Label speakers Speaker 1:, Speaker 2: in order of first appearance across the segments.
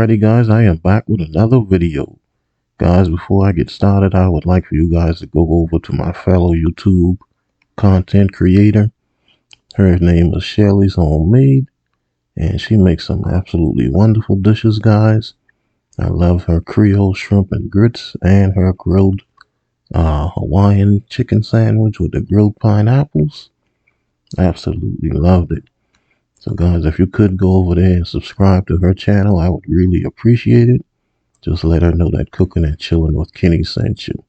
Speaker 1: Alrighty guys, I am back with another video. Guys, before I get started, I would like for you guys to go over to my fellow YouTube content creator. Her name is Shelly's Homemade, and she makes some absolutely wonderful dishes, guys. I love her Creole shrimp and grits and her grilled Hawaiian chicken sandwich with the grilled pineapples. Absolutely loved it. So guys, if you could go over there and subscribe to her channel, I would really appreciate it. Just let her know that Cooking and Chilling with Kenny sent you.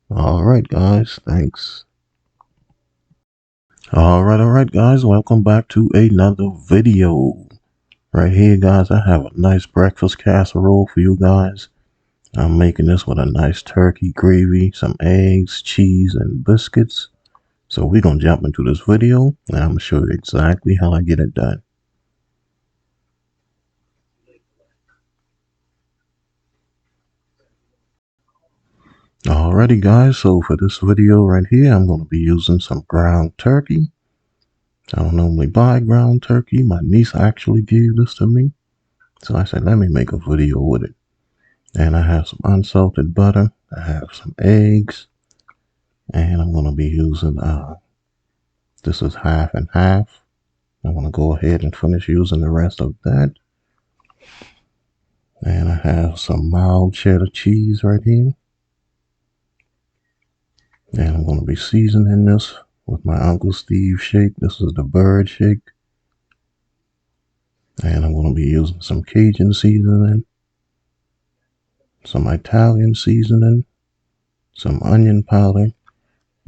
Speaker 1: Alright guys, thanks. Alright guys, welcome back to another video. Right here guys, I have a nice breakfast casserole for you guys. I'm making this with a nice turkey gravy, some eggs, cheese, and biscuits. So we're going to jump into this video, and I'm going to show you exactly how I get it done. Alrighty guys, so for this video right here, I'm going to be using some ground turkey. I don't normally buy ground turkey. My niece actually gave this to me. So I said, let me make a video with it. And I have some unsalted butter. I have some eggs. And I'm going to be using, this is half and half. I'm going to go ahead and finish using the rest of that. And I have some mild cheddar cheese right here. And I'm going to be seasoning this with my Uncle Steve shake. This is the bird shake. And I'm going to be using some Cajun seasoning, some Italian seasoning, some onion powder,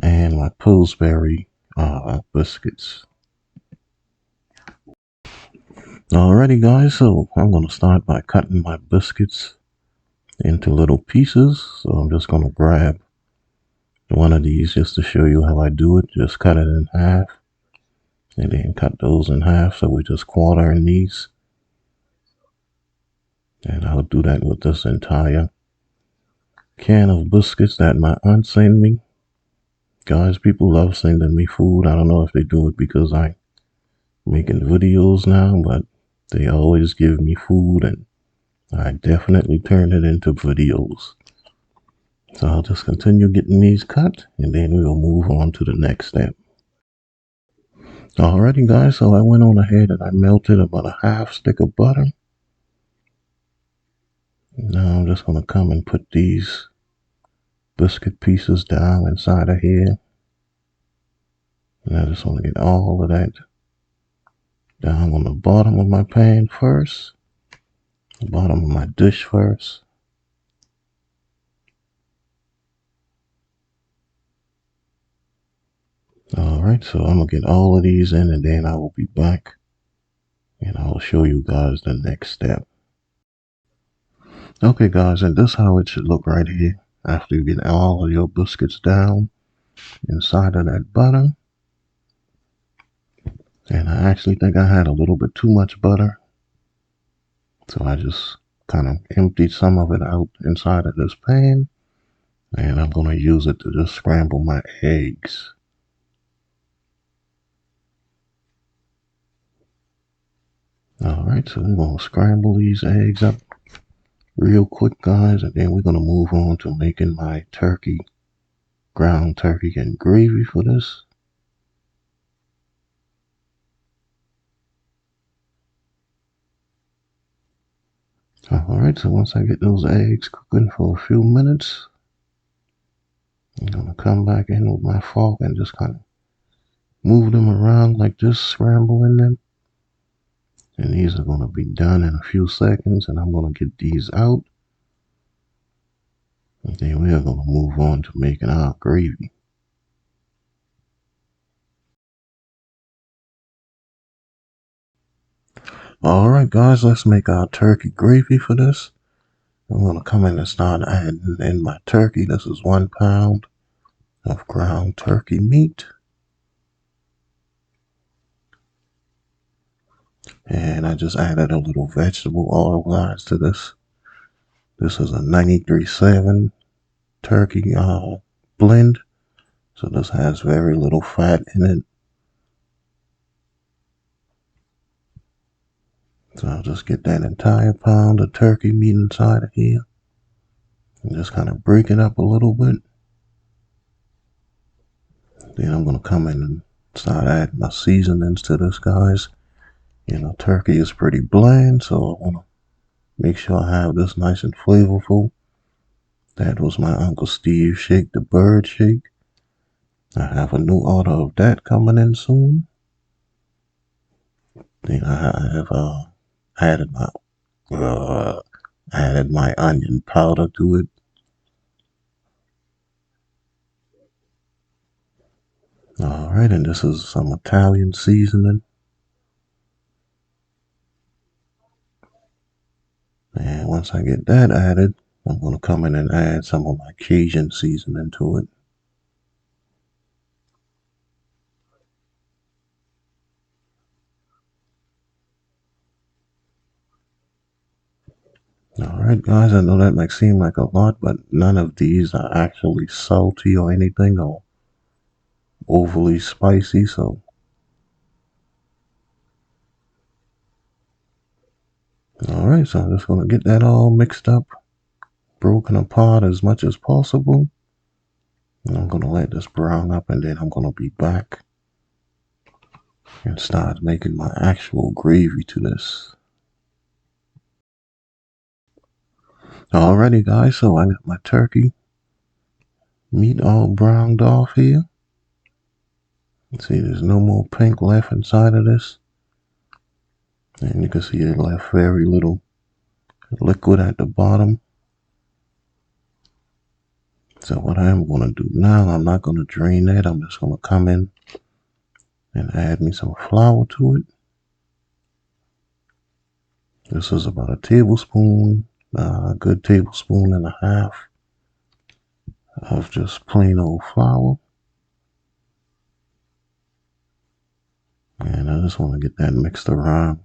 Speaker 1: and my Pillsbury biscuits. Alrighty guys, so I'm going to start by cutting my biscuits into little pieces. So I'm just going to grab one of these just to show you how I do it. Just cut it in half and then cut those in half. So we're just quartering these. And I'll do that with this entire can of biscuits that my aunt sent me. Guys, people love sending me food. I don't know if they do it because I'm making videos now, but they always give me food and I definitely turn it into videos. So I'll just continue getting these cut and then we'll move on to the next step. Alrighty guys, so I went on ahead and I melted about a half stick of butter. Now I'm just going to come and put these biscuit pieces down inside of here. And I just want to get all of that down on the bottom of my pan first. The bottom of my dish first. Alright, so I'm going to get all of these in and then I will be back and I will show you guys the next step. Okay guys, and this is how it should look right here after you get all of your biscuits down inside of that butter. And I actually think I had a little bit too much butter. So I just kind of emptied some of it out inside of this pan. And I'm going to use it to just scramble my eggs. Alright, so we're going to scramble these eggs up real quick, guys. And then we're going to move on to making my turkey, ground turkey and gravy for this. Alright, so once I get those eggs cooking for a few minutes, I'm going to come back in with my fork and just kind of move them around like this, scrambling them. And these are going to be done in a few seconds, and I'm going to get these out. And then we are going to move on to making our gravy. Alright guys, let's make our turkey gravy for this. I'm going to come in and start adding in my turkey. This is 1 pound of ground turkey meat. And I just added a little vegetable oil, guys, to this. This is a 93.7 turkey blend. So this has very little fat in it. So I'll just get that entire pound of turkey meat inside of here and just kind of break it up a little bit. Then I'm going to come in and start adding my seasonings to this, guys. Turkey is pretty bland, so I want to make sure I have this nice and flavorful. That was my Uncle Steve shake, the bird shake. I have a new order of that coming in soon. Then I have added my added my onion powder to it. Alright, and this is some Italian seasoning. And once I get that added, I'm going to come in and add some of my Cajun seasoning to it. Alright guys, I know that might seem like a lot, but none of these are actually salty or anything or overly spicy, so alright, so I'm just going to get that all mixed up, broken apart as much as possible. And I'm going to let this brown up, and then I'm going to be back and start making my actual gravy to this. Alrighty guys, so I got my turkey meat all browned off here. See, there's no more pink left inside of this. And you can see it left very little liquid at the bottom. So what I am going to do now, I'm not going to drain that. I'm just going to come in and add me some flour to it. This is about a tablespoon, a good tablespoon and a half of just plain old flour. And I just want to get that mixed around.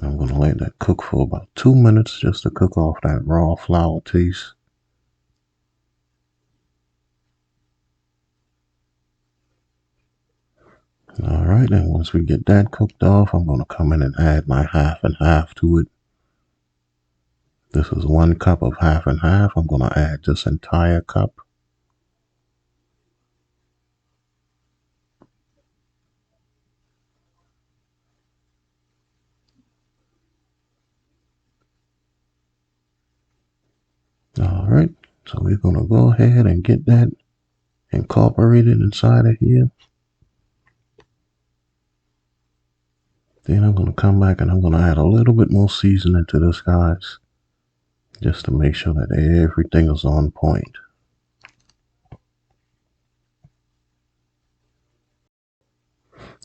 Speaker 1: I'm going to let that cook for about 2 minutes just to cook off that raw flour taste. Alright, and once we get that cooked off, I'm going to come in and add my half and half to it. This is 1 cup of half and half. I'm going to add this entire cup. Alright, so we're going to go ahead and get that incorporated inside of here. Then I'm going to come back and I'm going to add a little bit more seasoning to this, guys, just to make sure that everything is on point.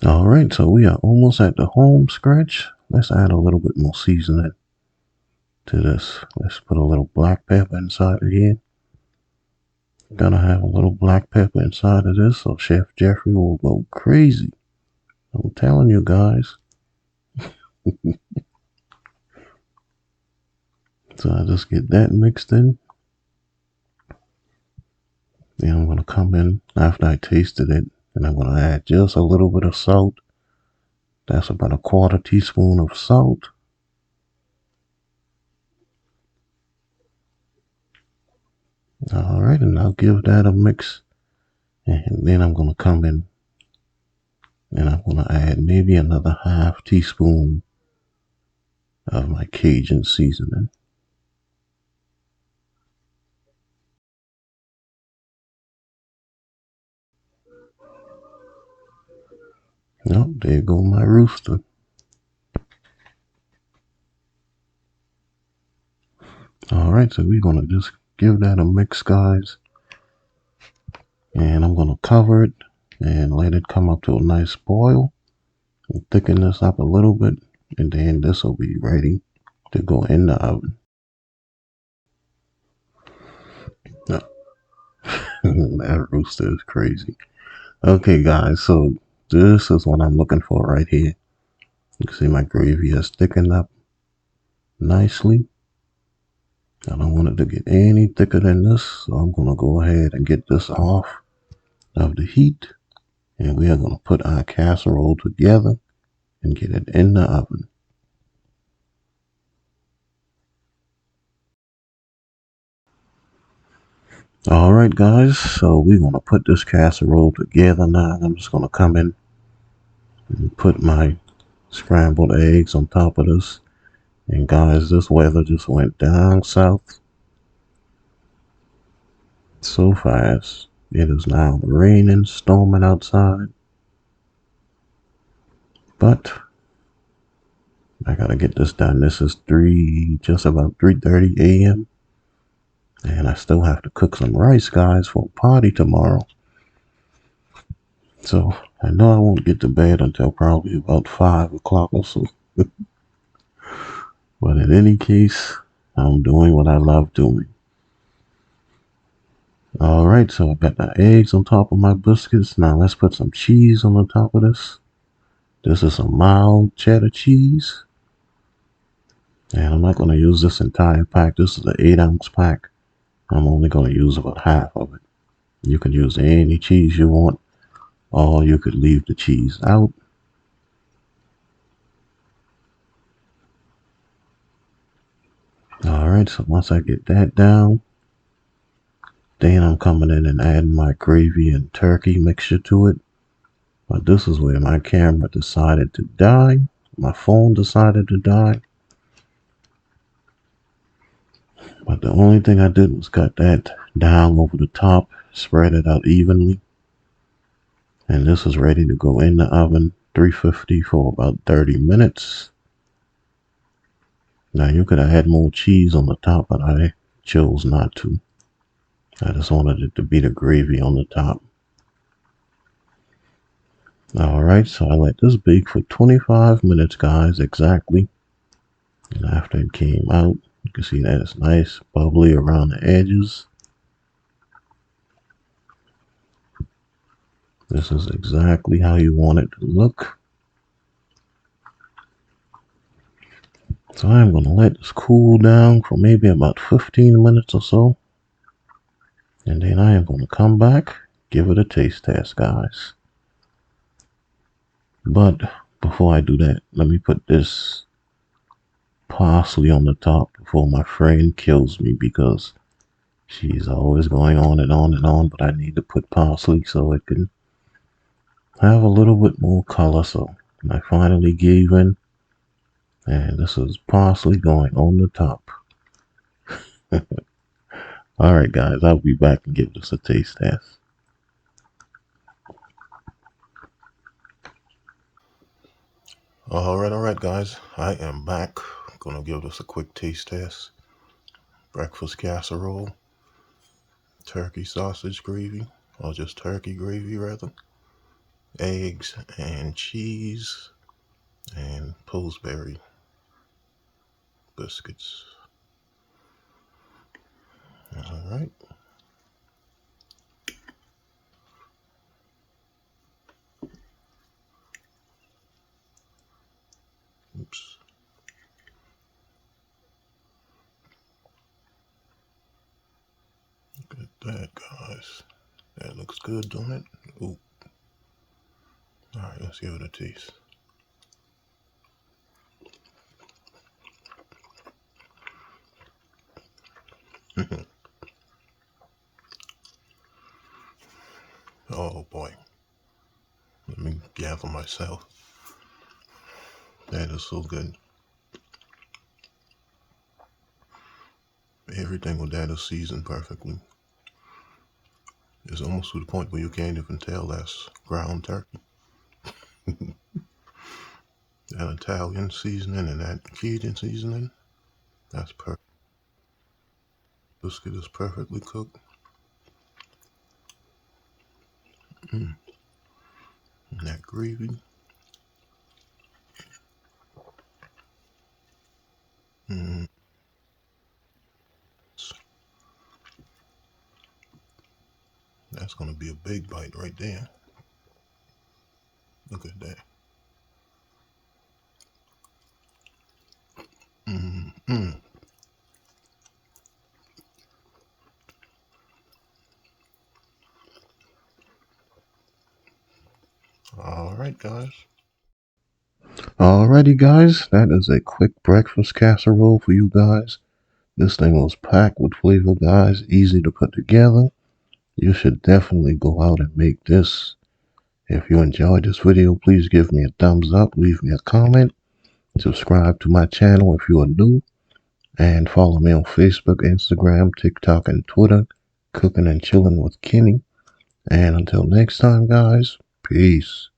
Speaker 1: Alright, so we are almost at the home stretch. Let's add a little bit more seasoning to this. Let's put a little black pepper inside of here. Gonna have a little black pepper inside of this, so Chef Jeffrey will go crazy. I'm telling you guys. So I just get that mixed in. Then I'm gonna come in after I tasted it, and I'm gonna add just a little bit of salt. That's about a 1/4 teaspoon of salt. Alright, and I'll give that a mix. And then I'm gonna come in and I'm gonna add maybe another 1/2 teaspoon of my Cajun seasoning. Oh, there go my rooster. Alright, so we're gonna just give that a mix, guys. And I'm gonna cover it and let it come up to a nice boil. And thicken this up a little bit, and then this will be ready to go in the oven. No. That rooster is crazy. Okay guys, so this is what I'm looking for right here. You can see my gravy has thickened up nicely. I don't want it to get any thicker than this, so I'm going to go ahead and get this off of the heat. And we are going to put our casserole together and get it in the oven. Alright guys, so we're going to put this casserole together now. I'm just going to come in and put my scrambled eggs on top of this. And guys, this weather just went down south so fast. It is now raining, storming outside. But I gotta get this done. This is just about 3:30 a.m. And I still have to cook some rice, guys, for a party tomorrow. So I know I won't get to bed until probably about 5 o'clock or so. But in any case, I'm doing what I love doing. Alright, so I got the eggs on top of my biscuits. Now let's put some cheese on the top of this. This is some mild cheddar cheese. And I'm not going to use this entire pack. This is an 8-ounce pack. I'm only going to use about half of it. You can use any cheese you want, or you could leave the cheese out. Alright, so once I get that down, then I'm coming in and adding my gravy and turkey mixture to it. But this is where my camera decided to die. My phone decided to die. But the only thing I did was cut that down over the top, spread it out evenly. And this is ready to go in the oven, 350 for about 30 minutes. Now you could have had more cheese on the top, but I chose not to. I just wanted it to be the gravy on the top. Alright, so I let this bake for 25 minutes, guys, exactly. And after it came out, you can see that it's nice, bubbly around the edges. This is exactly how you want it to look. So I'm going to let this cool down for maybe about 15 minutes or so. And then I am going to come back, give it a taste test, guys. But before I do that, let me put this parsley on the top before my friend kills me, because she's always going on and on and on. But I need to put parsley so it can have a little bit more color. So I finally gave in. And this is parsley going on the top. Alright guys, I'll be back and give this a taste test. Alright guys, I am back. I'm gonna give this a quick taste test. Breakfast casserole, turkey sausage gravy, or just turkey gravy rather, eggs and cheese, and Pillsbury biscuits. Alright. Oops. Look at that, guys. That looks good, don't it? Ooh. Alright, let's give it a taste. Oh boy. Let me gather myself. That is so good. Everything with that is seasoned perfectly. It's almost to the point where you can't even tell that's ground turkey. That Italian seasoning and that Cajun seasoning, that's perfect. Biscuit is perfectly cooked. And that gravy. That's going to be a big bite right there. Look at that. All right, guys. Alrighty guys, that is a quick breakfast casserole for you guys. This thing was packed with flavor, guys, easy to put together. You should definitely go out and make this. If you enjoyed this video, please give me a thumbs up, leave me a comment, subscribe to my channel if you are new, and follow me on Facebook, Instagram, TikTok, and Twitter, Cooking and Chilling with Kenny. And until next time, guys, peace.